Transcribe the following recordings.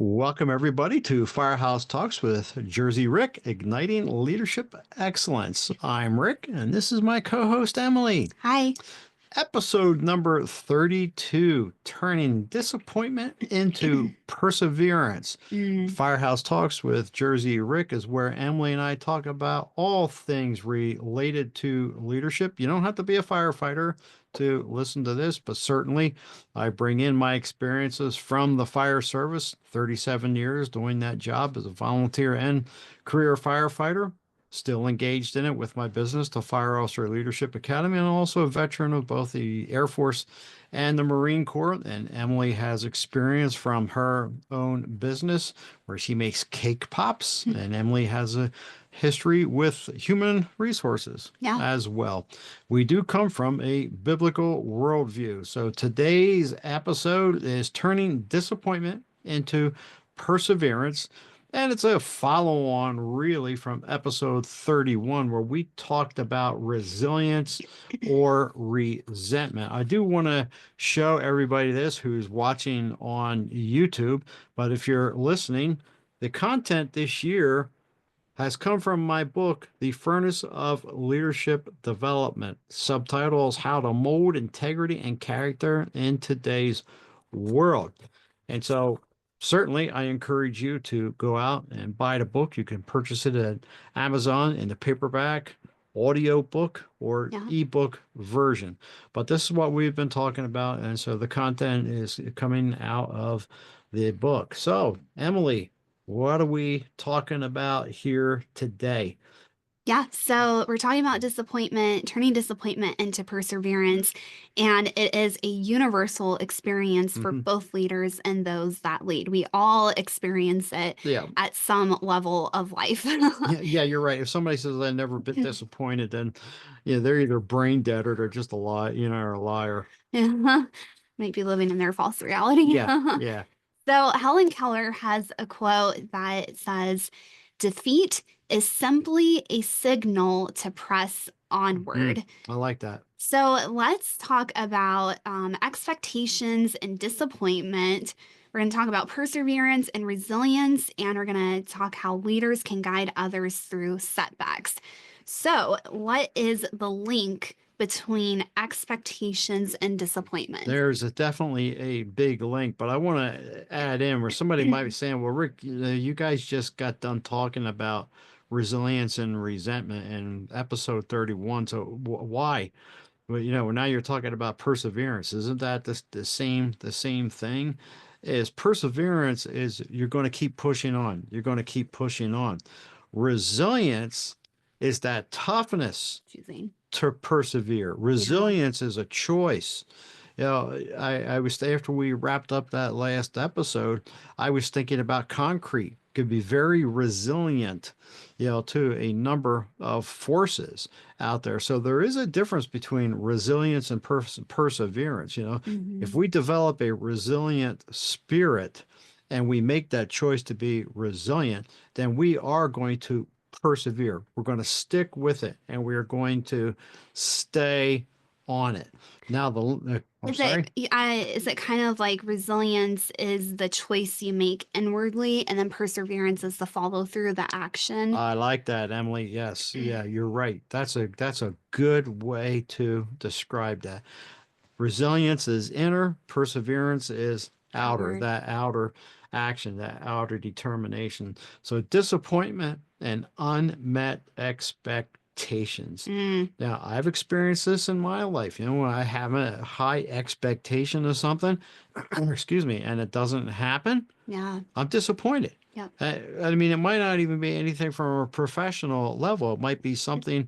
Welcome, everybody, to Firehouse Talks with Jersey Rick, igniting leadership excellence. I'm Rick, and this is my co host, Emily. Hi. Episode number 32, turning disappointment into perseverance. Mm, Firehouse Talks with Jersey Rick is where Emily and I talk about all things related to leadership. You don't have to be a firefighter to listen to this, but certainly I bring in my experiences from the fire service, 37 years doing that job as a volunteer and career firefighter, still engaged in it with my business, the Fire Officer Leadership Academy, and also a veteran of both the Air Force and the Marine Corps. And Emily has experience from her own business where she makes cake pops. And Emily has a history with human resources yeah. as well. We do come from a biblical worldview. So today's episode is turning disappointment into perseverance. And it's a follow on, really, from episode 31, where we talked about resilience or resentment. I do want to show everybody this who's watching on YouTube, but if you're listening, the content this year has come from my book, The Furnace of Leadership Development. Subtitles How to Mold Integrity and Character in Today's World. And so, certainly, I encourage you to go out and buy the book. You can purchase it at Amazon in the paperback, audio book, or Yeah. ebook version. But this is what we've been talking about. And so the content is coming out of the book. So, Emily, what are we talking about here today? Yeah. So we're talking about disappointment, turning disappointment into perseverance. And it is a universal experience for Hmm. both leaders and those that lead. We all experience it Yeah. at some level of life. Yeah, you're right. If somebody says I've never been disappointed, then they're either brain dead or they're just a lie, or a liar. Yeah. Might be living in their false reality. Yeah, yeah. So Helen Keller has a quote that says, defeat is simply a signal to press Mm, onward. I like that. So let's talk about expectations and disappointment. We're going to talk about perseverance and resilience, and we're going to talk how leaders can guide others through setbacks. So, what is the link between expectations and disappointment? There's definitely a big link, but I want to add in where somebody might be saying, well, Rick, you guys just got done talking about resilience and resentment in episode 31. So why? Well, now you're talking about perseverance. Isn't that the same thing? Is perseverance is you're going to keep pushing on. You're going to keep pushing on. Resilience is that toughness Choosing. to persevere. Yeah. Resilience is a choice. I was after we wrapped up that last episode, I was thinking about concrete could be very resilient, to a number of forces out there. So there is a difference between resilience and perseverance. If Hmm. we develop a resilient spirit and we make that choice to be resilient, then we are going to persevere. We're going to stick with it and we're going to stay on it. Now, I'm sorry. Is it kind of like resilience is the choice you make inwardly, and then perseverance is the follow through, the action? I like that, Emily. Yes, yeah, you're right. That's a good way to describe that. Resilience is inner, perseverance is outer, Outward. that outer action, that outer determination. So disappointment and unmet expectations. Mm, Now, I've experienced this in my life. When I have a high expectation of something, excuse me, and it doesn't happen, yeah. I'm disappointed. Yep. I mean, it might not even be anything from a professional level. It might be something,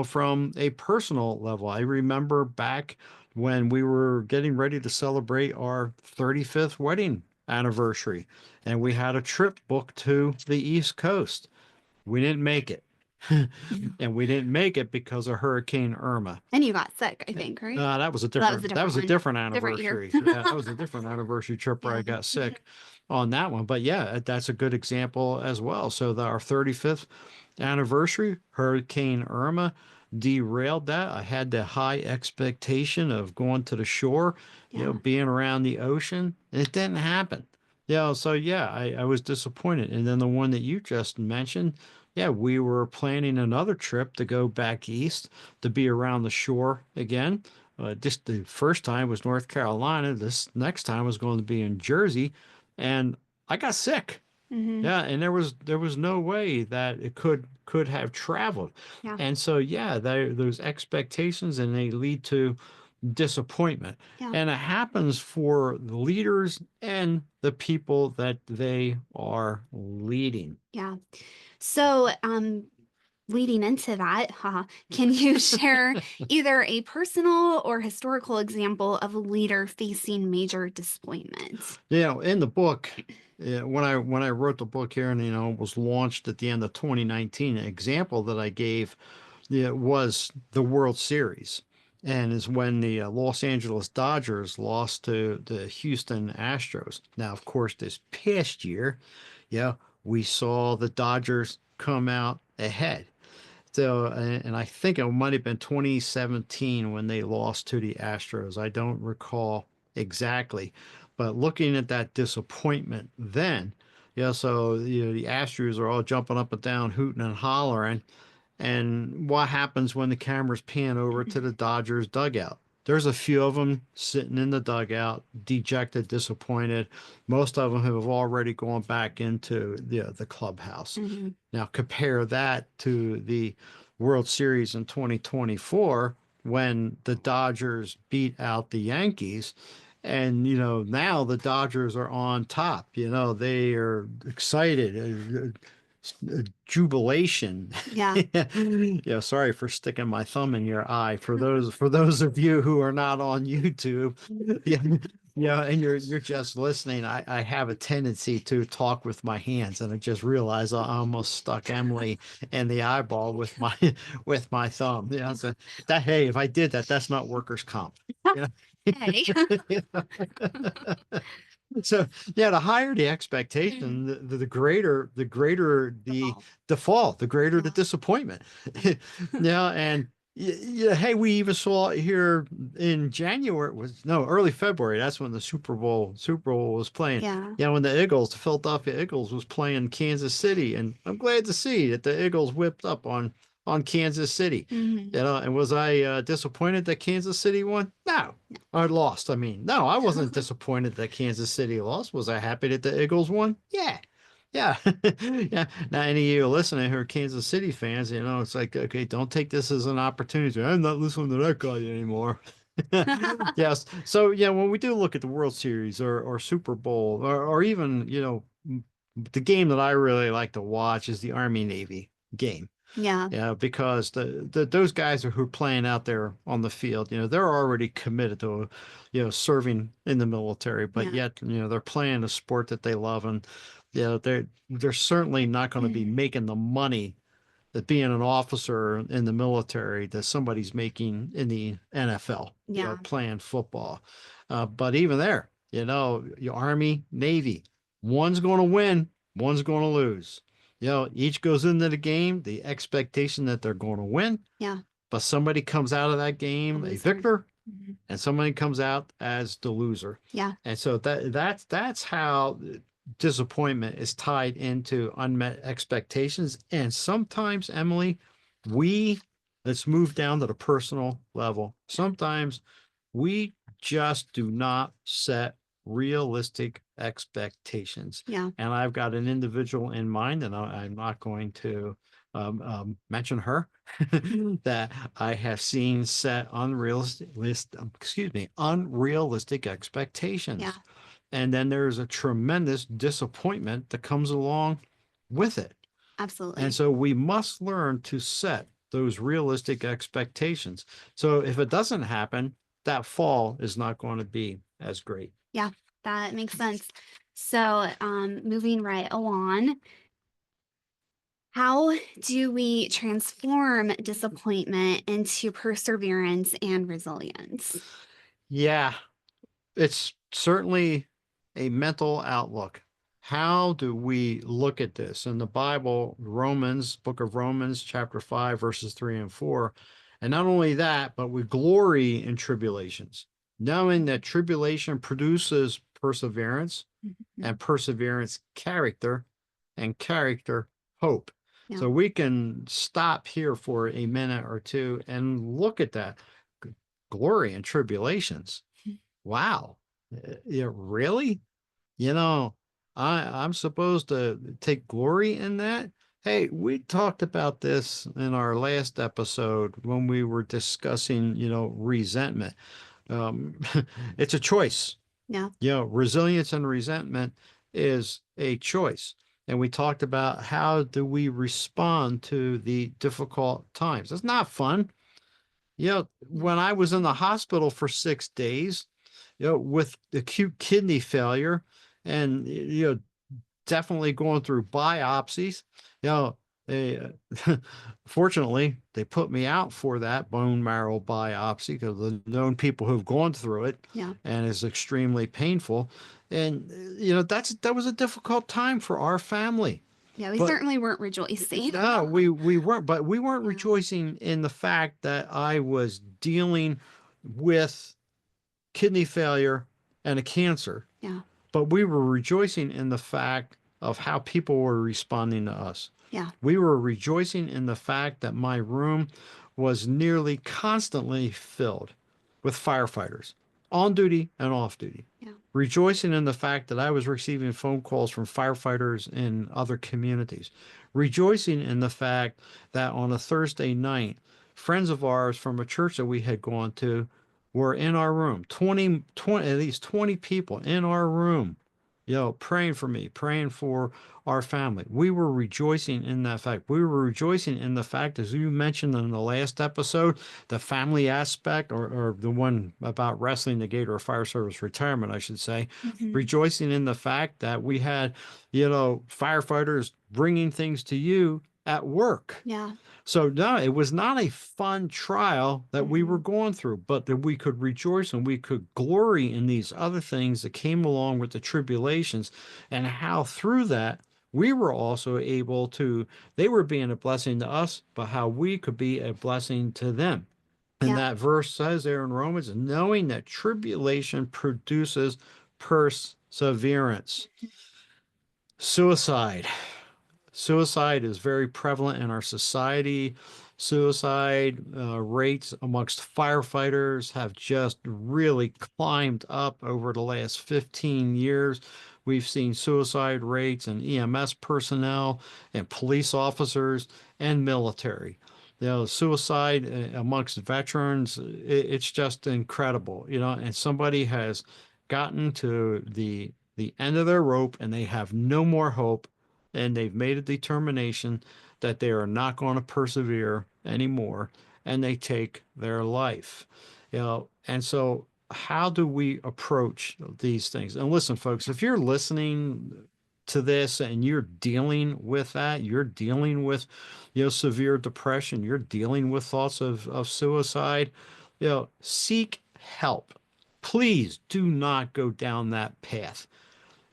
from a personal level. I remember back when we were getting ready to celebrate our 35th wedding anniversary, and we had a trip booked to the East Coast. We didn't make it. And we didn't make it because of Hurricane Irma. And you got sick, I think, right? That was a That was a different that different was a one. different Different year. anniversary. Yeah, that was a different anniversary trip where I Yeah. got sick on that one. But yeah, that's a good example as well. So our 35th anniversary, Hurricane Irma derailed that. I had the high expectation of going to the shore, Yeah. being around the ocean. It didn't happen. Yeah, so yeah, I was disappointed. And then the one that you just mentioned, yeah, we were planning another trip to go back east to be around the shore again. Just the first time was North Carolina. This next time was going to be in Jersey, and I got sick. Hmm. Yeah, and there was no way that it could have traveled. Yeah. And so yeah, those expectations and they lead to disappointment. Yeah. And it happens for the leaders and the people that they are leading. Yeah. So, leading into that, can you share either a personal or historical example of a leader facing major disappointment? In the book, when I wrote the book here and was launched at the end of 2019, an example that I gave, yeah, was the World Series, and is when the Los Angeles Dodgers lost to the Houston Astros. Now, of course, this past year, yeah, we saw the Dodgers come out ahead. So, and I think it might have been 2017 when they lost to the Astros. I don't recall exactly, but looking at that disappointment then, yeah, so the Astros are all jumping up and down, hooting and hollering, and what happens when the cameras pan over to the Dodgers dugout? There's a few of them sitting in the dugout, dejected, disappointed. Most of them have already gone back into the clubhouse. Hmm. Now compare that to the World Series in 2024 when the Dodgers beat out the Yankees. And now the Dodgers are on top. They are excited, jubilation. Yeah. Yeah, sorry for sticking my thumb in your eye. For those of you who are not on YouTube, yeah, yeah, and you're just listening. I have a tendency to talk with my hands, and I just realized I almost stuck Emily in the eyeball with my with my thumb. Yeah, so that hey, if I did that, that's not workers' comp. You Hey. know? So yeah, the higher the expectation, the greater The the fall. default, the greater the Yeah. disappointment. Yeah, and yeah, hey, we even saw it here in January, was no, early February. That's when the Super Bowl was playing. Yeah. Yeah, when the Philadelphia Eagles was playing Kansas City, and I'm glad to see that the Eagles whipped up on Kansas City. Hmm. And was I disappointed that Kansas City won? No. I lost. I mean, no, I wasn't disappointed that Kansas City lost. Was I happy that the Eagles won? Yeah. Yeah. Yeah. Now, any of you listening who are Kansas City fans, it's like, okay, don't take this as an opportunity. I'm not listening to that guy anymore. Yes. So, yeah, when we do look at the World Series or Super Bowl or even, the game that I really like to watch is the Army Navy game. Yeah. Yeah, because those guys who are playing out there on the field, they're already committed to, serving in the military, but Yeah. yet, they're playing a sport that they love, and they're certainly not going to be making the money that being an officer in the military that somebody's making in the NFL, Yeah. playing football. But even there, your Army, Navy, one's going to win, one's going to lose. Each goes into the game, the expectation that they're going to win, Yeah. but somebody comes out of that A game a loser. victor Hmm. and somebody comes out as the loser. Yeah. And so that's how disappointment is tied into unmet expectations. And sometimes, Emily, we let's move down to the personal level. Sometimes we just do not set realistic expectations. Yeah. And I've got an individual in mind, and I'm not going to mention her, that I have seen set unrealistic Yeah. expectations. And then there's a tremendous disappointment that comes along with it. And Absolutely. so we must learn to set those realistic expectations. So if it doesn't happen, that fall is not going to be as great. Yeah. That makes sense. So, moving right along, how do we transform disappointment into perseverance and resilience? Yeah, it's certainly a mental outlook. How do we look at this? In the Bible, book of Romans, chapter 5, verses 3 and 4. And not only that, but we glory in tribulations, knowing that tribulation produces perseverance, and perseverance, character, and character, hope. Yeah. So we can stop here for a minute or two and look at that glory and tribulations. Wow. Yeah, really? You know, I'm supposed to take glory in that? Hey, we talked about this in our last episode when we were discussing, resentment. Um, it's a choice. Yeah. Resilience and resentment is a choice. And we talked about how do we respond to the difficult times. It's not fun. When I was in the hospital for 6 days, with acute kidney failure and, definitely going through biopsies. You know, they fortunately they put me out for that bone marrow biopsy because the known people who've gone through it, Yeah. and it's extremely painful. And that was a difficult time for our family. Yeah. We But certainly weren't rejoicing. no, we weren't. But we weren't Yeah. rejoicing in the fact that I was dealing with kidney failure and a cancer, Yeah. but we were rejoicing in the fact of how people were responding to us. Yeah. We were rejoicing in the fact that my room was nearly constantly filled with firefighters, on duty and off duty. Yeah. Rejoicing in the fact that I was receiving phone calls from firefighters in other communities. Rejoicing in the fact that on a Thursday night, friends of ours from a church that we had gone to were in our room. 20 at least 20 people in our room, praying for me, praying for our family. We were rejoicing in that fact. We were rejoicing in the fact, as you mentioned in the last episode, the family aspect, or the one about wrestling the gate or fire service retirement, I should say, Hmm. rejoicing in the fact that we had, firefighters bringing things to you at work. Yeah. So no, it was not a fun trial that we were Hmm. going through, but that we could rejoice and we could glory in these other things that came along with the tribulations, and how through that we were also able to, they were being a blessing to us, but how we could be a blessing to them. And Yeah. that verse says there in Romans, knowing that tribulation produces perseverance. Suicide. Suicide is very prevalent in our society. Suicide rates amongst firefighters have just really climbed up over the last 15 years. We've seen suicide rates in EMS personnel and police officers and military. Suicide amongst veterans, it's just incredible, and somebody has gotten to the end of their rope and they have no more hope, and they've made a determination that they are not going to persevere anymore, and they take their life. And so how do we approach these things? And listen, folks, if you're listening to this and you're dealing with that, you're dealing with, severe depression, you're dealing with thoughts of suicide, seek help. Please do not go down that path,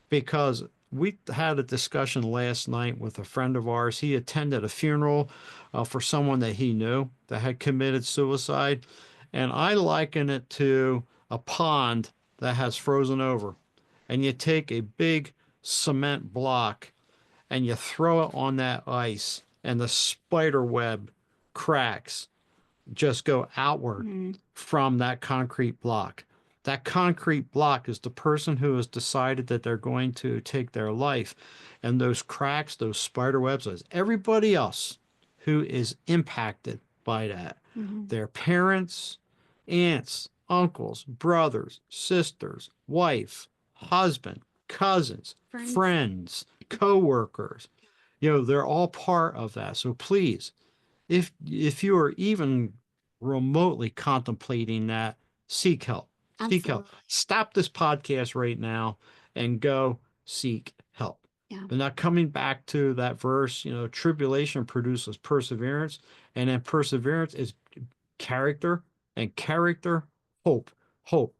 because we had a discussion last night with a friend of ours. He attended a funeral for someone that he knew that had committed suicide. And I liken it to a pond that has frozen over. And you take a big cement block and you throw it on that ice, and the spider web cracks just go outward Mm. from that concrete block. That concrete block is the person who has decided that they're going to take their life. And those cracks, those spider webs, is everybody else who is impacted by that. Hmm. Their parents, aunts, uncles, brothers, sisters, wife, husband, cousins, Friends. friends, co-workers. They're all part of that. So please, if you are even remotely contemplating that, seek help. Seek help. Absolutely. Stop this podcast right now and go seek help. Yeah. But now coming back to that verse, tribulation produces perseverance, and then perseverance is character, and character, hope. Hope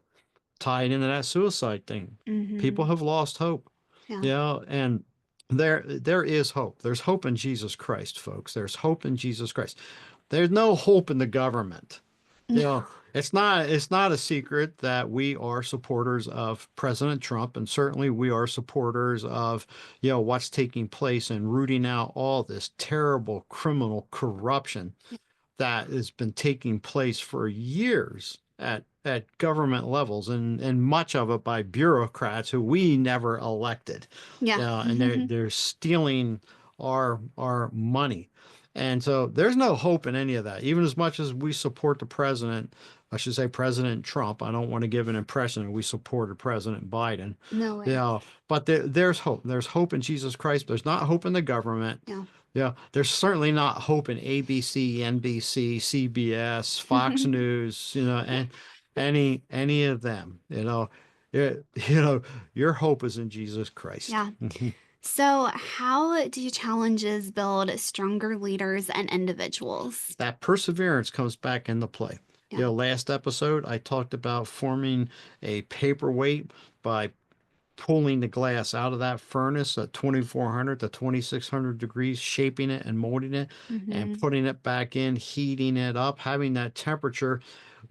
tied into that suicide thing. People Hmm. have lost hope. Yeah. And there is hope. There's hope in Jesus Christ, folks. There's hope in Jesus Christ. There's no hope in the government. You know, it's not a secret that we are supporters of President Trump, and certainly we are supporters of, what's taking place and rooting out all this terrible criminal corruption that has been taking place for years at government levels, and much of it by bureaucrats who we never elected. Yeah. And they're stealing our money. And so there's no hope in any of that. Even as much as we support the president, I should say President Trump. I don't want to give an impression that we supported President Biden. No You way. know, but there's hope. There's hope in Jesus Christ. There's not hope in the government. Yeah. Yeah, there's certainly not hope in ABC, NBC, CBS, Fox News, and any of them. It, you know, your hope is in Jesus Christ. Yeah. So, how do challenges build stronger leaders and individuals? That perseverance comes back into play. Yeah. Last episode I talked about forming a paperweight by pulling the glass out of that furnace at 2400 to 2600 degrees, shaping it and molding it, and Hmm. putting it back in, heating it up, having that temperature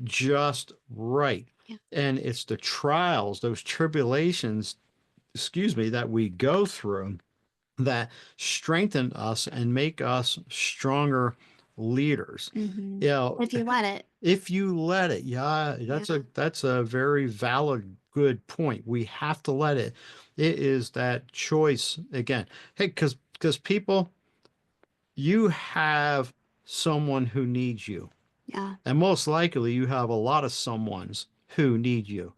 just right. Yeah. And it's the trials, those tribulations, excuse me, that we go through that strengthen us and make us stronger leaders. Hmm. You know, If you let it. if you let it, yeah, Yeah. that's a very valid, good point. We have to let it. It is that choice again. Hey, because people, you have someone who needs you, Yeah. and most likely you have a lot of someones who need you.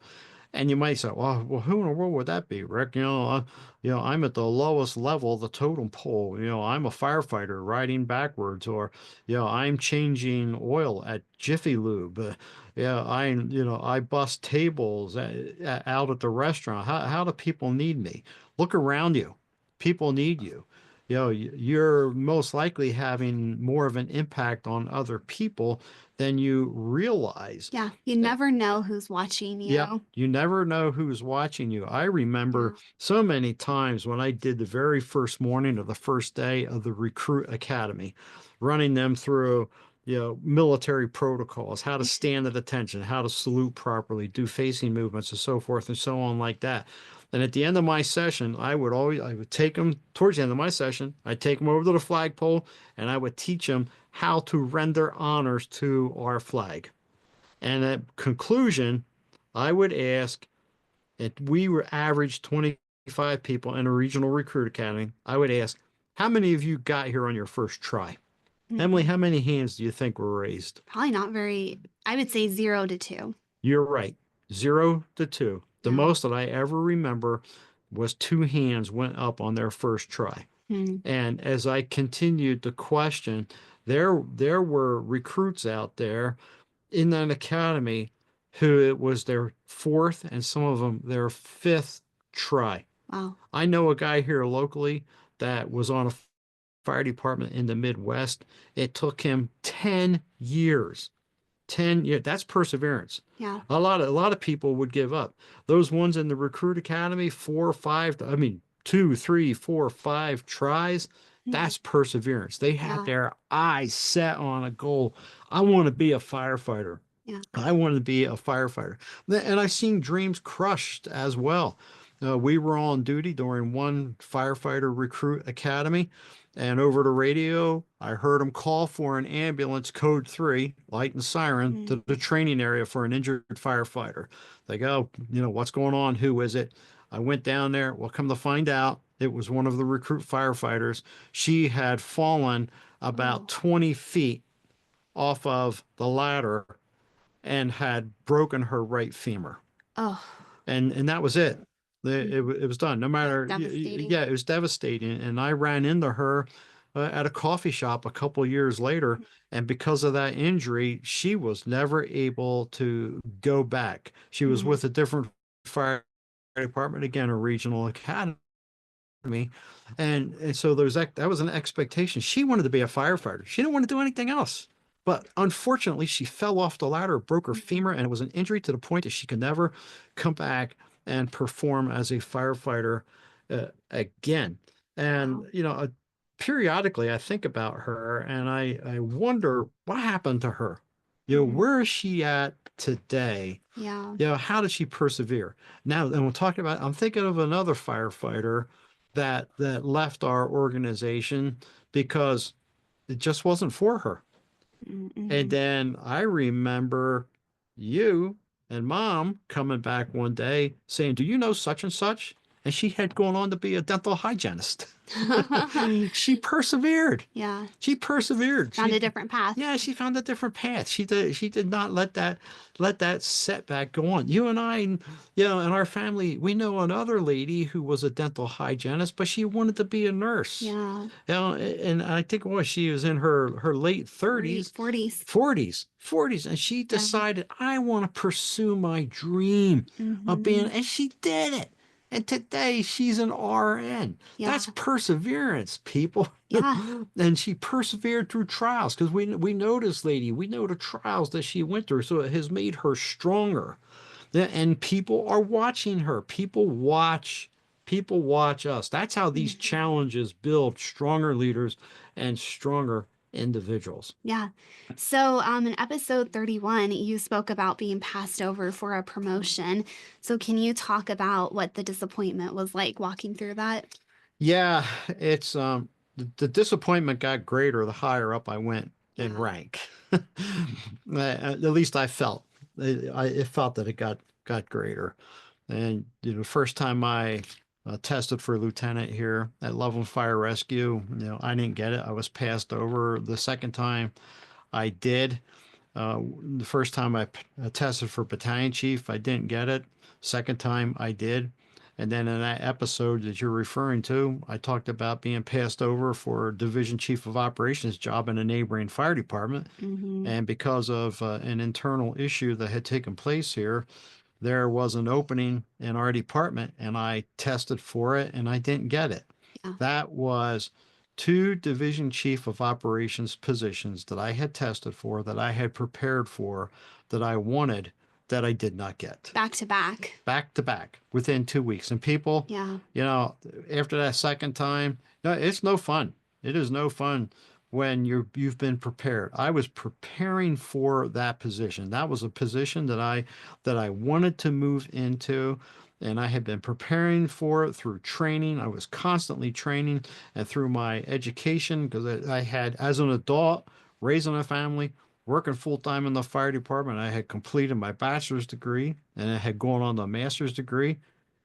And you might say, well, who in the world would that be, Rick? I'm at the lowest level of the totem pole. I'm a firefighter riding backwards, or, I'm changing oil at Jiffy Lube. Yeah, I bust tables out at the restaurant. How do people need me? Look around you. People need you. You're most likely having more of an impact on other people than you realize. Yeah. You never know who's watching Yeah, you. you never know who's watching you. I remember Yeah. so many times when I did the very first morning of the first day of the recruit academy, running them through, military protocols, how to stand at attention, how to salute properly, do facing movements, and so forth and so on like that. And at the end of my session, I would take them towards the end of my session, I'd take them over to the flagpole and I would teach them how to render honors to our flag. And at conclusion, I would ask, if we were average 25 people in a regional recruit academy, I would ask, how many of you got here on your first try? Emily, Hmm. how many hands do you think were raised? Probably not very, I would say 0 to 2. You're right. 0 to 2. The Yeah. most that I ever remember was two hands went up on their first try. Hmm. And as I continued to question, there were recruits out there in that academy who it was their fourth and some of them their fifth try. Wow. I know a guy here locally that was on a fire department in the Midwest. It took him 10 years. 10 years. That's perseverance. Yeah. A lot of people would give up. Those ones in the recruit academy, 4 or 5, I mean, 2, 3, 4, 5 tries, Hmm. that's perseverance. They had Yeah. their eyes set on a goal. I want to be a firefighter. Yeah. I wanted to be a firefighter. And I've seen dreams crushed as well. We were on duty during one firefighter recruit academy, and over the radio, I heard them call for an ambulance code 3, light and siren, Hmm. to the training area for an injured firefighter. They go, what's going on? Who is it? I went down there. Well, come to find out, it was one of the recruit firefighters. She had fallen about Oh. 20 feet off of the ladder and had broken her right femur. Oh. And that was it. It was done. No That's matter, devastating. yeah, it was devastating. And I ran into her at a coffee shop a couple years later, and because of that injury, she was never able to go back. She was Hmm. with a different fire department, again, a regional academy, me. And so that was an expectation. She wanted to be a firefighter. She didn't want to do anything else. But unfortunately, she fell off the ladder, broke her femur, and it was an injury to the point that she could never come back and perform as a firefighter again. And, Wow. periodically I think about her and I wonder what happened to her. Mhm. where is she at today? Yeah. How did she persevere? Now, and we're talking about, I'm thinking of another firefighter that left our organization because it just wasn't for her. And Mm-hmm. then I remember you and mom coming back one day saying, "Do you know such and such?" And she had gone on to be a dental hygienist. She persevered. Yeah. She persevered. Found a different path. Yeah, she found a different path. She did not let that setback go on. You and I, in our family, we know another lady who was a dental hygienist, but she wanted to be a nurse. Yeah. And I think what she was in her late 40, 30s, 40s. 40s, and she Yeah. decided I want to pursue my dream of being, Mm-hmm. and she did it. And today she's an RN. Yeah. That's perseverance, people. Yeah. And she persevered through trials because we know this lady. We know the trials that she went through. So it has made her stronger. And people are watching her. People watch us. That's how these Mhm. challenges build stronger leaders and stronger individuals. Yeah. So, in episode 31, you spoke about being passed over for a promotion. So, can you talk about what the disappointment was like walking through that? Yeah, it's the disappointment got greater the higher up I went in Yeah. rank. At least I felt. It felt that it got greater. And first time I tested for lieutenant here at Loveland Fire Rescue, I didn't get it. I was passed over. The second time I did. The first time I tested for battalion chief, I didn't get it. Second time I did. And then in that episode that you're referring to, I talked about being passed over for division chief of operations job in a neighboring fire department. Mm-hmm. And because of an internal issue that had taken place here, there was an opening in our department and I tested for it and I didn't get it. Yeah. That was two division chief of operations positions that I had tested for, that I had prepared for, that I wanted, that I did not get. Back to back. Back to back within 2 weeks. And people, Yeah. you know, after that second time, no, it's no fun. It is no fun when you've been prepared. I was preparing for that position. That was a position that I wanted to move into, and I had been preparing for it through training. I was constantly training and through my education because I had, as an adult, raising a family, working full time in the fire department. I had completed my bachelor's degree and I had gone on to a master's degree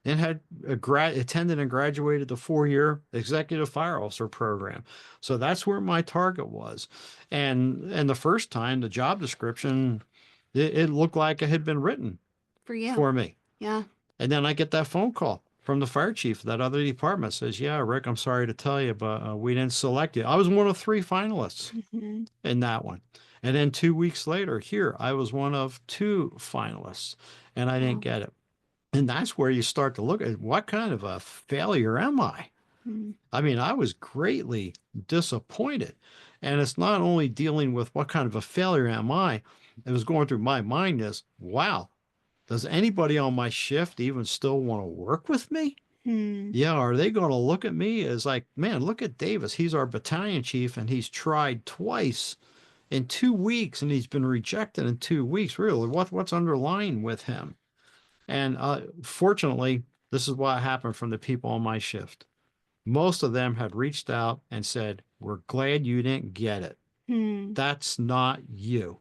and had attended and graduated the 4-year executive fire officer program. So that's where my target was. And the first time the job description, it looked like it had been written For you. for me. Yeah. And then I get that phone call from the fire chief of that other department, says, "Yeah, Rick, I'm sorry to tell you, but we didn't select you." I was one of 3 finalists Mm-hmm. in that one. And then 2 weeks later, here, I was one of 2 finalists and I didn't Wow. get it. And that's where you start to look at what kind of a failure am I? Mm-hmm. I mean, I was greatly disappointed. And it's not only dealing with what kind of a failure am I, it was going through my mind is, wow, does anybody on my shift even still want to work with me? Hmm. Yeah, are they going to look at me as like, man, look at Davis. He's our battalion chief and he's tried twice in 2 weeks and he's been rejected in 2 weeks. Really, what's underlying with him? And fortunately, this is what happened from the people on my shift. Most of them had reached out and said, "We're glad you didn't get it. Hmm. That's not you.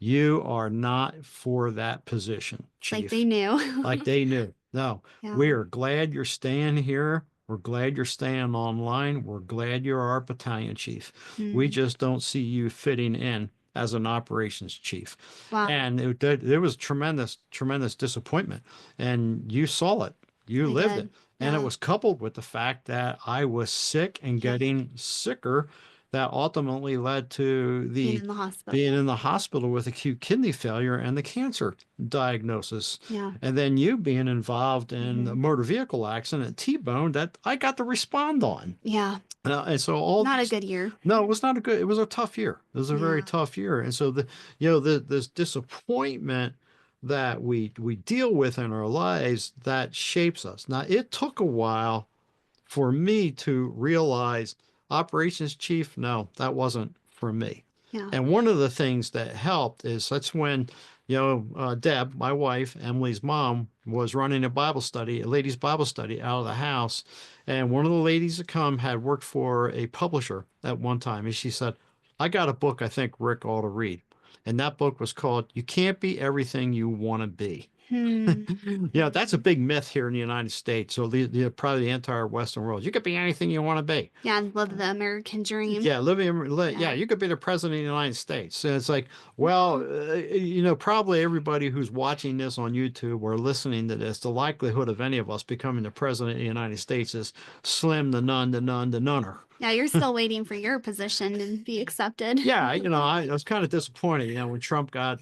You are not for that position, Like they chief." Like knew. they knew. No, Yeah. we are glad you're staying here. We're glad you're staying online. We're glad you're our battalion chief. We Hmm. just don't see you fitting in as an operations chief. Wow. And there was tremendous, tremendous disappointment. And you saw it, you I lived it. did. And it Yeah. was coupled with the fact that I was sick and Yeah. getting sicker that ultimately led to Being the in the hospital. being in the hospital with acute kidney failure and the cancer diagnosis. Yeah. And then you being involved in a Mm-hmm. motor vehicle accident, T-bone that I got to respond on. Yeah. And so all Not a these, good year. no, it was not a good, it was a tough year. It was a very Yeah. tough year. And so this disappointment that we deal with in our lives that shapes us. Now, it took a while for me to realize operations chief, no, that wasn't for me. Yeah. And one of the things that helped is that's when, Deb, my wife, Emily's mom, was running a Bible study, a ladies' Bible study out of the house. And one of the ladies that come had worked for a publisher at one time. And she said, I got a book I think Rick ought to read. And that book was called You Can't Be Everything You Want to Be. Hmm. Yeah, that's a big myth here in the United States. So probably the entire Western world. You could be anything you want to be. Yeah, live the American dream. Yeah, Yeah. yeah, you could be the president of the United States. And it's like, well, probably everybody who's watching this on YouTube or listening to this, the likelihood of any of us becoming the president of the United States is slim to none to none to noneer. Yeah, you're still waiting for your position to be accepted. Yeah, I was kind of disappointed, when Trump got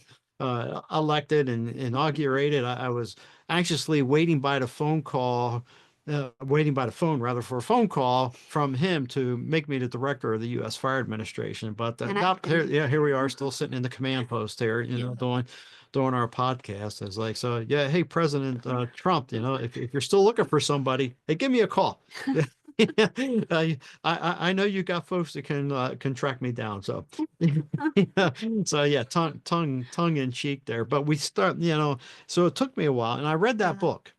elected and inaugurated. I was anxiously waiting by the phone rather for a phone call from him to make me the director of the U.S. Fire Administration. But And I, not here, yeah, here we are, still sitting in the command post here, doing our podcast. It's like, so yeah, hey, President Trump, if you're still looking for somebody, hey, give me a call. I know you got folks that can track me down. So yeah. So yeah, tongue in cheek there. But we start, so it took me a while, and I read that yeah, book.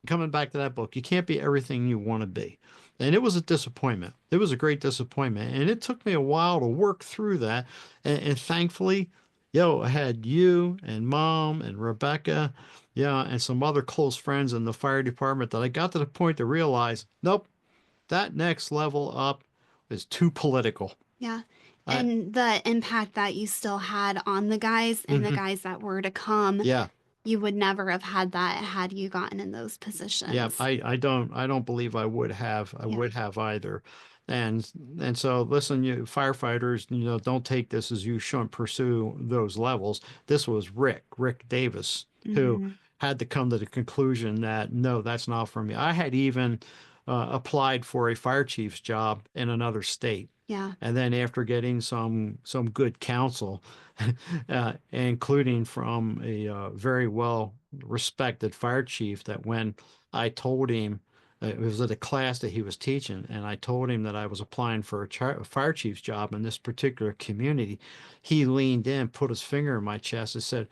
Coming back to that book, you can't be everything you want to be. And it was a disappointment. It was a great disappointment. And it took me a while to work through that. And thankfully, I had you and mom and Rebecca, yeah, and some other close friends in the fire department that I got to the point to realize, nope, that next level up is too political. yeah. I, And the impact that you still had on the guys and the mhm, guys that were to come, yeah. you would never have had that had you gotten in those Yeah, positions. I don't believe I Yeah. would have either. And so listen, you firefighters, don't take this as you shouldn't pursue those levels. This was Rick Davis, who Hmm. had to come to the conclusion that no, that's not for me. I had even applied for a fire chief's job in another state. Yeah. And then after getting some good counsel, including from a very well respected fire chief, that when I told him it was at a class that he was teaching, and I told him that I was applying for a fire chief's job in this particular community, he leaned in, put his finger in my chest, and said,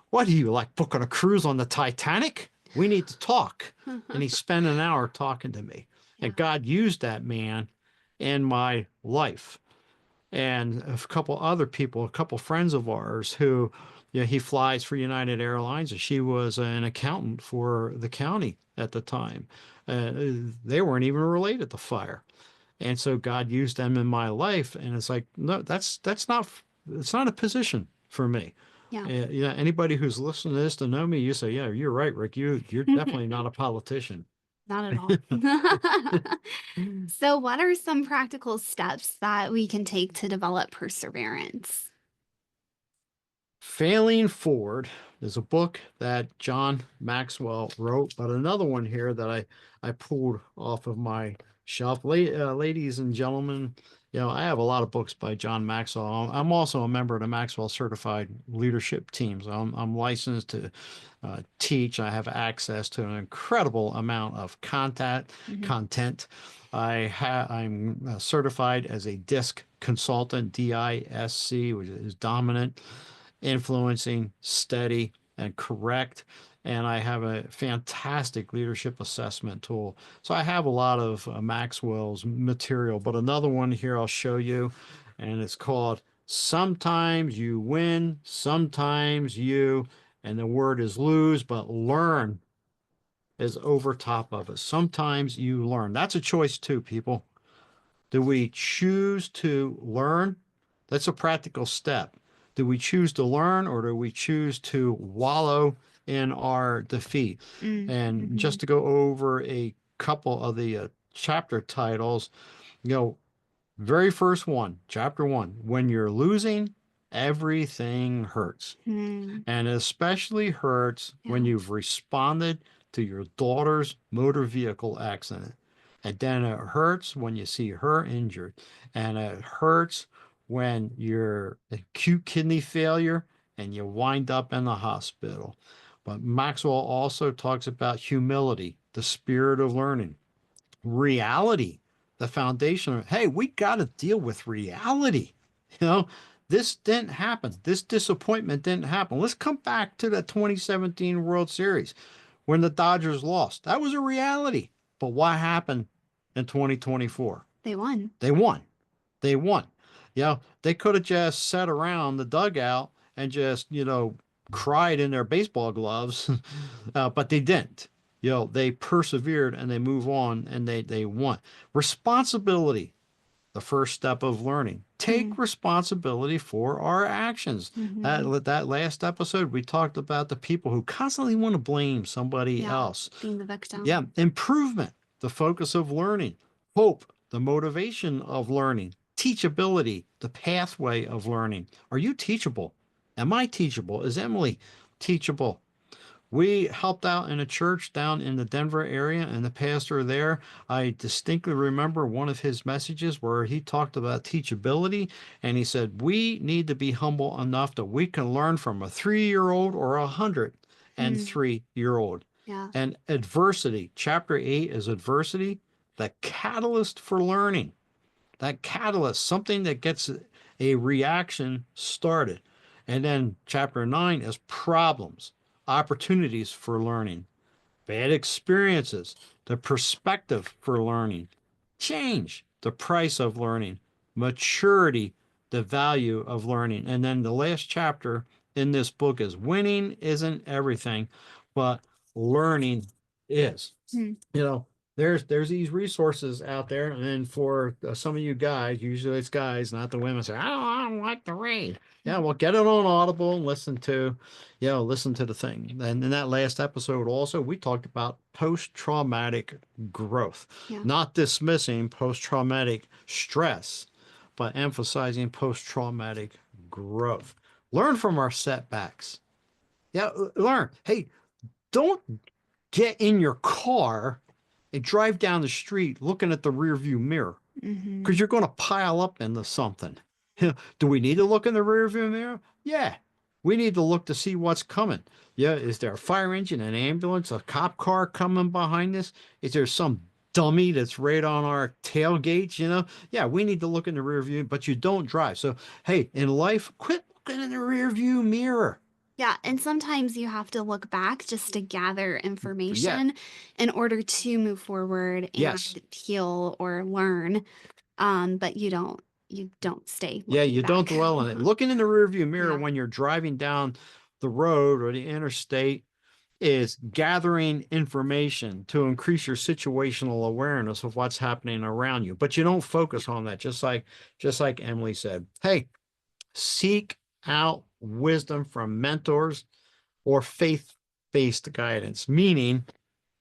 "What are you like booking a cruise on the Titanic? We need to talk." And he spent an hour talking to me, Yeah. and God used that man in my life. And a couple other people, a couple friends of ours who, he flies for United Airlines, and she was an accountant for the county at the time. They weren't even related to fire. And so God used them in my life. And it's like, no, that's not, it's not a position for me. Yeah. Anybody who's listening to this to know me, you say, yeah, you're right, Rick. You're definitely not a politician. Not at all. So, what are some practical steps that we can take to develop perseverance? Failing Forward is a book that John Maxwell wrote, but another one here that I pulled off of my shelf. Ladies and gentlemen, I have a lot of books by John Maxwell. I'm also a member of the Maxwell Certified Leadership Team. So I'm licensed to teach. I have access to an incredible amount of Hmm. content. I'm certified as a DISC consultant, DISC, which is dominant, influencing, steady, and correct. And I have a fantastic leadership assessment tool. So I have a lot of Maxwell's material, but another one here I'll show you, and it's called Sometimes You Win, Sometimes You, and the word is lose, but learn is over top of it. Sometimes you learn. That's a choice too, people. Do we choose to learn? That's a practical step. Do we choose to learn, or do we choose to wallow in our defeat? And Mm-hmm. just to go over a couple of the chapter titles, you know, very first one, chapter one, when you're losing, everything hurts. Mm, And it especially hurts when yeah. you've responded to your daughter's motor vehicle accident. And then it hurts when you see her injured. And it hurts when you're acute kidney failure and you wind up in the hospital. But Maxwell also talks about humility, the spirit of learning, reality, the foundation of, hey, we got to deal with reality. You know, this didn't happen. This disappointment didn't happen. Let's come back to the 2017 World Series when the Dodgers lost. That was a reality. But what happened in 2024? They won. They won. They won. They could have just sat around the dugout and just, cried in their baseball gloves, but they didn't. They persevered and they move on and they won. Responsibility, the first step of learning. Mm-hmm. Take responsibility for our actions. Mm-hmm. That last episode, we talked about the people who constantly want to blame somebody Yeah, else. being the victim. Yeah, improvement, the focus of learning. Hope, the motivation of learning. Teachability, the pathway of learning. Are you teachable? Am I teachable? Is Emily teachable? We helped out in a church down in the Denver area, and the pastor there, I distinctly remember one of his messages where he talked about teachability, and he said, we need to be humble enough that we can learn from a 3-year-old or a 103-year-old. Yeah. And adversity, chapter 8 is adversity, the catalyst for learning. That catalyst, something that gets a reaction started. And then chapter 9 is problems, opportunities for learning, bad experiences, the perspective for learning, change, the price of learning, maturity, the value of learning. And then the last chapter in this book is winning isn't everything, but learning is. Mm. You know, there's these resources out there, and for some of you guys, usually it's guys, not the women, say, I don't like to read. Yeah, well, get it on Audible and listen to the thing. And in that last episode, also, we talked about post-traumatic growth, Yeah. not dismissing post-traumatic stress, but emphasizing post-traumatic growth. Learn from our setbacks. Yeah, learn. Hey, don't get in your car and drive down the street looking at the rearview mirror Mm-hmm. because you're going to pile up into something. Do we need to look in the rearview mirror? Yeah. We need to look to see what's coming. Yeah. Is there a fire engine, an ambulance, a cop car coming behind us? Is there some dummy that's right on our tailgates? Yeah, we need to look in the rearview, but you don't drive. So, hey, in life, quit looking in the rearview mirror. Yeah, and sometimes you have to look back just to gather Yeah. information in order to move forward and Yes. heal or learn. But you don't stay Yeah, looking you don't back. dwell on it. Looking in the rearview mirror Yeah. when you're driving down the road or the interstate is gathering information to increase your situational awareness of what's happening around you. But you don't focus on that, just like Emily said. Hey, seek out wisdom from mentors or faith-based guidance, meaning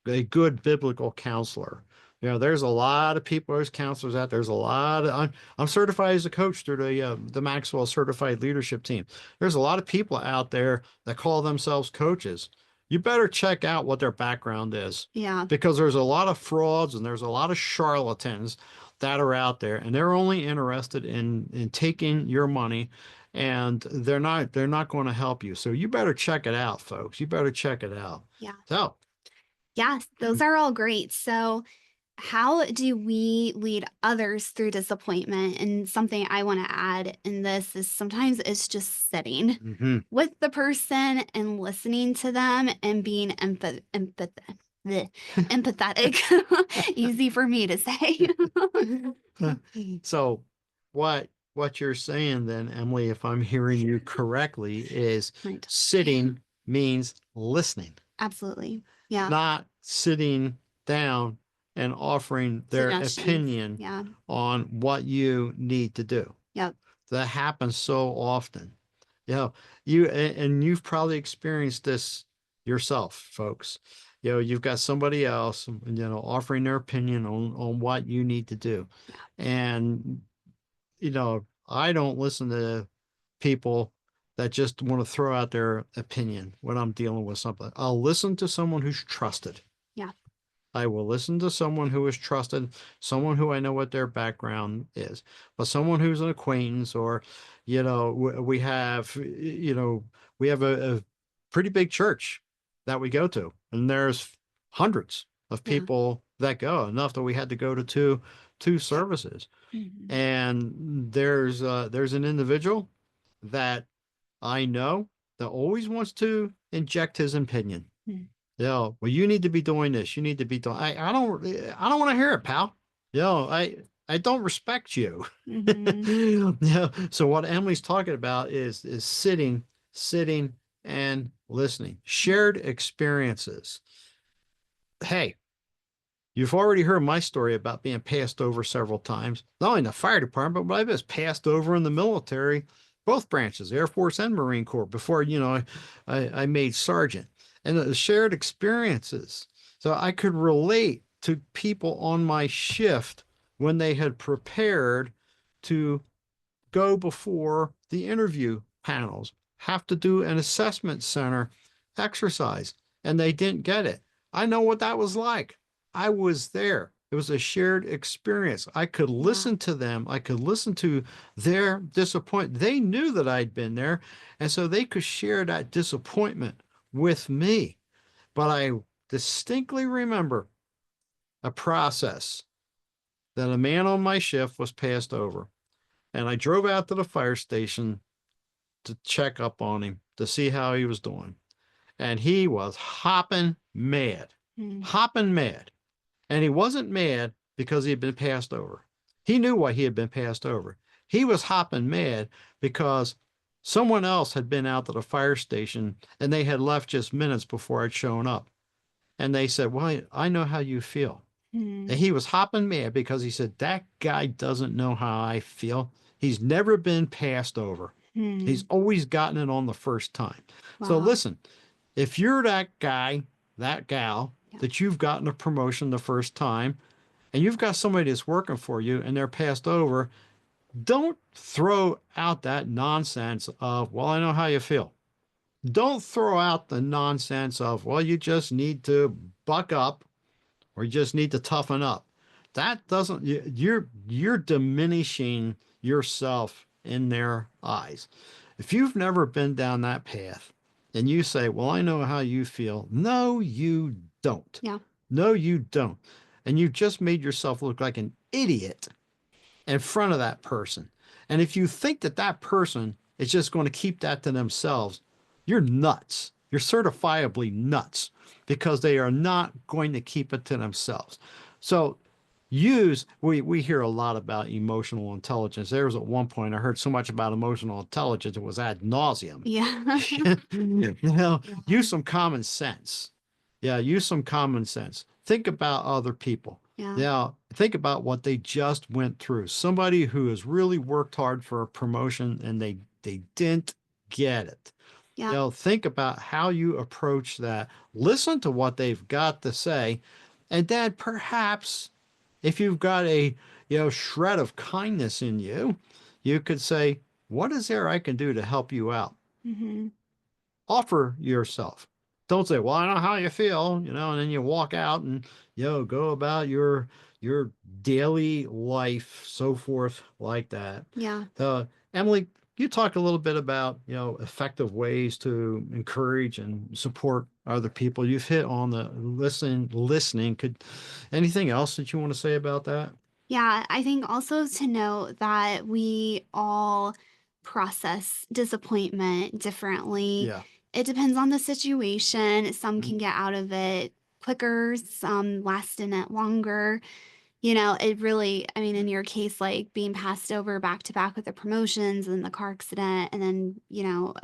a good biblical counselor. There's a lot of people as counselors out there. There's a lot of I'm certified as a coach through the Maxwell Certified Leadership Team. There's a lot of people out there that call themselves coaches. You better check out what their background is Yeah. because there's a lot of frauds and there's a lot of charlatans that are out there, and they're only interested in taking your money, and they're not going to help you. So you better check it out, folks. You better check it out. Yeah. So Yes, those are all great. So, how do we lead others through disappointment? And something I want to add in this is sometimes it's just sitting mhm. with the person and listening to them and being empathetic. Easy for me to say. So what you're saying then, Emily, if I'm hearing you correctly, is Right. sitting means listening, Absolutely. Yeah. not sitting down and offering their Suggestions. opinion Yeah. on what you need to do. Yep. That happens so often. And you've probably experienced this yourself, folks. You've got somebody else, offering their opinion on what you need to do. Yeah. And, I don't listen to people that just want to throw out their opinion when I'm dealing with something. I'll listen to someone who's trusted. Yeah. I will listen to someone who is trusted, someone who I know what their background is, but someone who's an acquaintance or, we have a pretty big church that we go to, and there's hundreds of Yeah. people that go, enough that we had to go to two services. Mhm. And there's an individual that I know that always wants to inject his opinion. Mhm. Yeah, well, you need to be doing this. You need to be doing. I don't want to hear it, pal. I don't respect you. Mhm. Yeah. So what Emily's talking about is sitting, and listening. Shared experiences. Hey, you've already heard my story about being passed over several times, not only in the fire department, but I was passed over in the military, both branches, Air Force and Marine Corps, before, I made sergeant. And the shared experiences. So I could relate to people on my shift when they had prepared to go before the interview panels, have to do an assessment center exercise, and they didn't get it. I know what that was like. I was there. It was a shared experience. I could Yeah. listen to them. I could listen to their disappointment. They knew that I'd been there, and so they could share that disappointment with me. But I distinctly remember a process that a man on my shift was passed over. And I drove out to the fire station to check up on him to see how he was doing. And he was Mhm. hopping mad. And he wasn't mad because he had been passed over. He knew why he had been passed over. He was hopping mad because someone else had been out to the fire station and they had left just minutes before I'd shown up. And they said, well, I know how you feel. And Mhm. he was hopping mad because he said, that guy doesn't know how I feel. He's never been passed over. He's Mhm. always gotten it on the first time. So Wow. listen, if you're that guy, that gal, Yeah. that you've gotten a promotion the first time, and you've got somebody that's working for you and they're passed over, don't throw out that nonsense of, well, I know how you feel. Don't throw out the nonsense of, well, you just need to buck up or you just need to toughen up. That doesn't you're diminishing yourself in their eyes. If you've never been down that path and you say, "Well, I know how you feel." No, you don't. Yeah. No, you don't. And you've just made yourself look like an idiot in front of that person. And if you think that that person is just going to keep that to themselves, you're nuts. You're certifiably nuts because they are not going to keep it to themselves. So we hear a lot about emotional intelligence. There was at one point I heard so much about emotional intelligence it was ad nauseum. Yeah. Use Yeah. some common sense. Yeah, use some common sense. Think about other people. Yeah. Now, think about what they just went through. Somebody who has really worked hard for a promotion and they didn't get it. Yeah. Think about how you approach that. Listen to what they've got to say, and then perhaps if you've got a shred of kindness in you, you could say, "What is there I can do to help you out?" Mhm. Offer yourself. Don't say, "Well, I know how you feel," and then you walk out and go about your daily life, so forth, like that. Yeah. Emily, you talk a little bit about effective ways to encourage and support other people. You've hit on the listening. Could anything else that you want to say about that? Yeah, I think also to note that we all process disappointment differently. Yeah. It depends on the situation. Some Mhm. can get out of it quicker, some last in it longer. It really, I mean, in your case, like being passed over back to back with the promotions and the car accident, and then,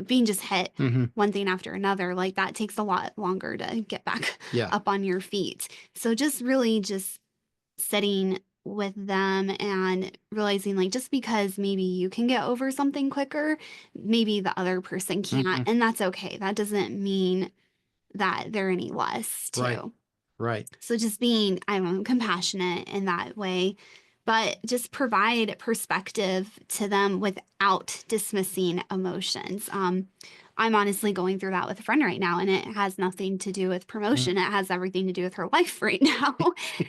being just hit Mhm. one thing after another, like that takes a lot longer to get back Yeah. up on your feet. So just really just sitting with them and realizing like just because maybe you can get over something quicker, maybe the other person can't. Mhm. And that's okay. That doesn't mean that they're any less Right. too. Right. So just being, I don't know, compassionate in that way, but just provide perspective to them without dismissing emotions. I'm honestly going through that with a friend right now, and it has nothing to do with Mhm. promotion. It has everything to do with her life right now,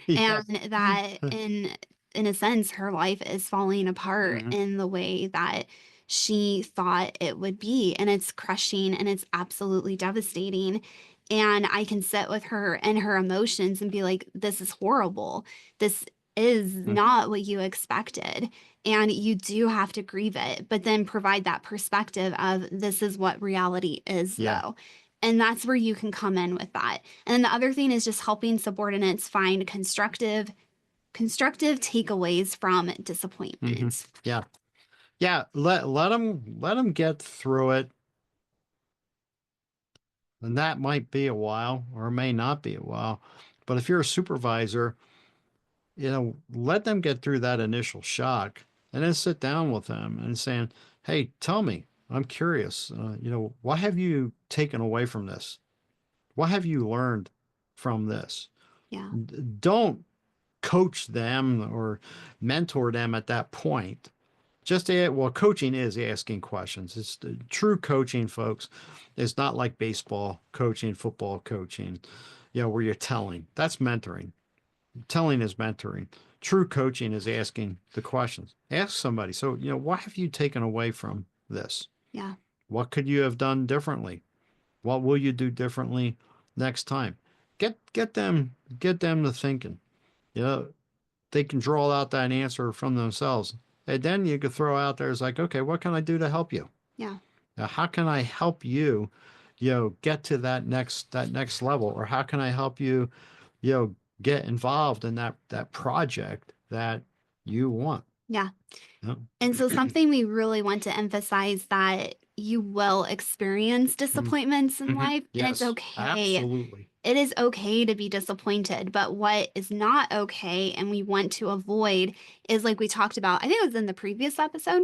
Yeah. and that in a sense, her life is falling apart Mhm. in the way that she thought it would be, and it's crushing and it's absolutely devastating. and I can sit with her and her emotions and be like, this is horrible. This is Mhm. not what you expected. And you do have to grieve it, but then provide that perspective of this is what reality is, Yeah. though. And that's where you can come in with that. And then the other thing is just helping subordinates find constructive takeaways from Hmm. disappointments. Yeah. Yeah. Let them get through it. And that might be a while or may not be a while. But if you're a supervisor, let them get through that initial shock and then sit down with them and saying, hey, tell me, I'm curious, what have you taken away from this? What have you learned from this? Yeah. Don't coach them or mentor them at that point. Well, coaching is asking questions. It's true coaching, folks. It's not like baseball coaching, football coaching, where you're telling. That's mentoring. Telling is mentoring. True coaching is asking the questions. Ask somebody. So, what have you taken away from this? Yeah. What could you have done differently? What will you do differently next time? Get them to thinking. You know, they can draw out that answer from themselves. And then you could throw out there is like, okay, what can I do to help you? Yeah. Now, how can I help you, get to that next level? Or how can I help you, get involved in that project that you want? Yeah. You And so, something we really want to emphasize that you will experience know? disappointments in Mhm. life, and it's Yes, okay. absolutely. It is okay to be disappointed, but what is not okay and we want to avoid is, like we talked about, I think it was in the previous episode,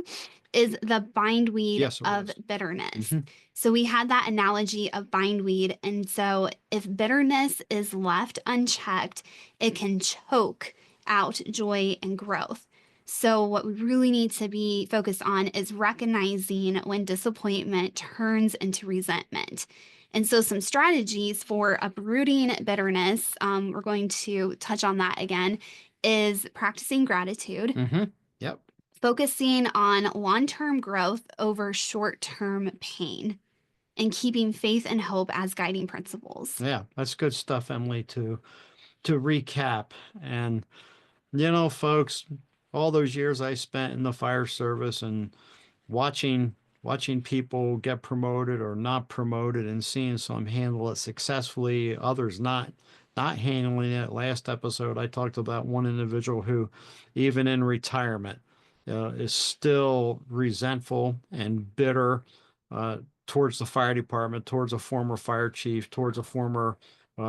is the bindweed Yes, it of was. bitterness. Hmm. So we had that analogy of bindweed. And so if bitterness is left unchecked, it can choke out joy and growth. So, what we really need to be focused on is recognizing when disappointment turns into resentment. And so, some strategies for uprooting bitterness, we're going to touch on that again, is practicing gratitude, Hmm. Yep. focusing on long term growth over short term pain, and keeping faith and hope as guiding principles. Yeah, that's good stuff, Emily, to recap. And folks, all those years I spent in the fire service and watching watching people get promoted or not promoted and seeing some handle it successfully, others not handling it. Last episode, I talked about one individual who, even in retirement, is still resentful and bitter uh, towards the fire department, towards a former fire chief, towards a former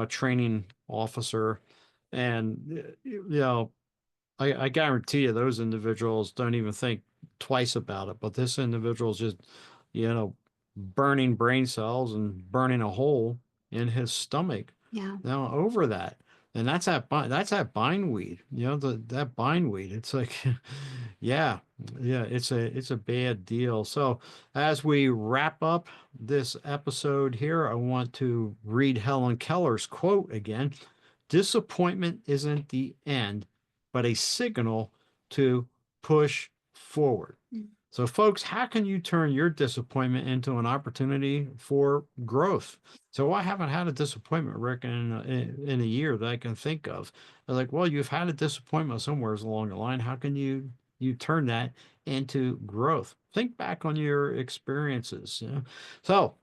training officer, and I guarantee you those individuals don't even think twice about it. But this individual's just, you know, burning brain cells and burning a hole in his stomach Yeah. now over that. And that's that bindweed, that bindweed. It's like, yeah, yeah, it's a bad deal. So as we wrap up this episode here, I want to read Helen Keller's quote again. Disappointment isn't the end, but a signal to push forward. Mm. So, folks, how can you turn your disappointment into an opportunity for growth? So, I haven't had a disappointment, Rick, in a year that I can think of. I was like, well, you've had a disappointment somewhere along the line. How can you turn that into growth? Think back on your experiences. So,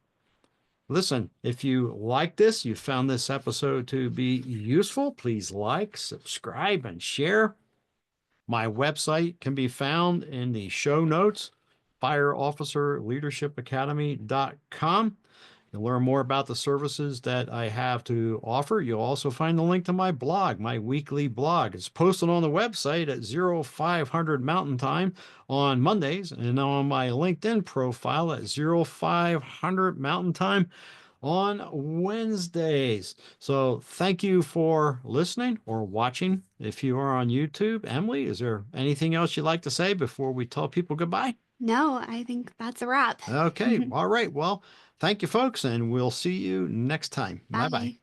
listen, if you like this, you found this episode to be useful, please like, subscribe, and share. My website can be found in the show notes, fireofficerleadershipacademy.com. You'll learn more about the services that I have to offer. You'll also find the link to my blog, my weekly blog. It's posted on the website at 0500 Mountain Time on Mondays and on my LinkedIn profile at 0500 Mountain Time on Wednesdays. So thank you for listening or watching. If you are on YouTube, Emily, is there anything else you'd like to say before we tell people goodbye? No, I think that's a wrap. Okay. All right. Well, thank you, folks, and we'll see you next time. Bye bye. Bye.